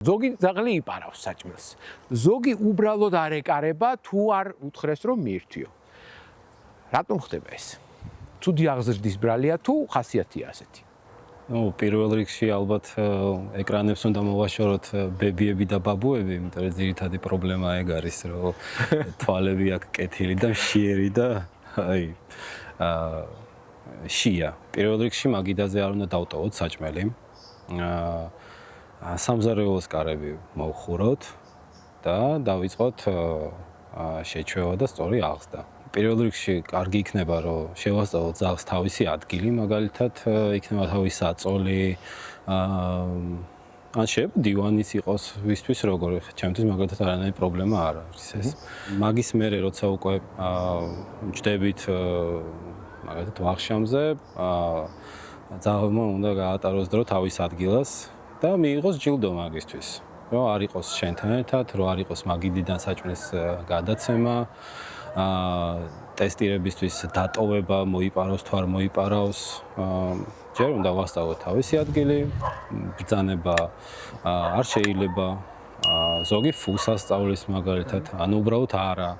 ზოგი ძაღლი იპარავს საჭმელს. ზოგი უბრალოდ არ ეკარება თუ არ უთხრეს რომ მიირთვიო. რატომ ხდება ეს? თუ დიაღზრდის ბრალია თუ ხასიათია ასეთი? პირველ რიგში ალბათ ეკრანებს უნდა მოვაშოროთ ბებიები და ბაბუები, იმიტომ რომ ძირითადი პრობლემა ეგ არის, რომ თვალები აქვს კეთილი და მშიერი და შია. პირველ რიგში მაგიდაზე არ უნდა დავტოვოთ საჭმელი. სამზარეულოს კარები მოვხუროთ და დავიწყოთ შეჩვევა და სწორი აღზრდა. პირველ რიგში კარგი იქნება რომ შევასწავლოთ ძაღლს თავისი ადგილი, მაგალითად იქნება თავისი საწოლი, ან შეიძლება დივანიც იყოს ვისთვის როგორ, ჩემთვის მაგალითად არანაირი პრობლემა არ არის ეს. მაგის მერე როცა უკვე ჯდებით მაგალითად ვახშამზე, ძაღლმა უნდა გაატაროს დრო თავის ადგილას და მიიღოს ჯილდო მაგისთვის. რომ არ იყოს შენთან ერთად, რომ არ იყოს მაგიდიდან საჭმლის გადაცემა, ტესტირებისთვის დატოვება, მოიპაროს თუ არ მოიპარავს. ჯერ უნდა ვასწავლოთ თავისი ადგილი, ბრძანება არ შეიძლება. ზოგი ფულს ასწავლის მაგალითად, ანუ უბრალოდ არა.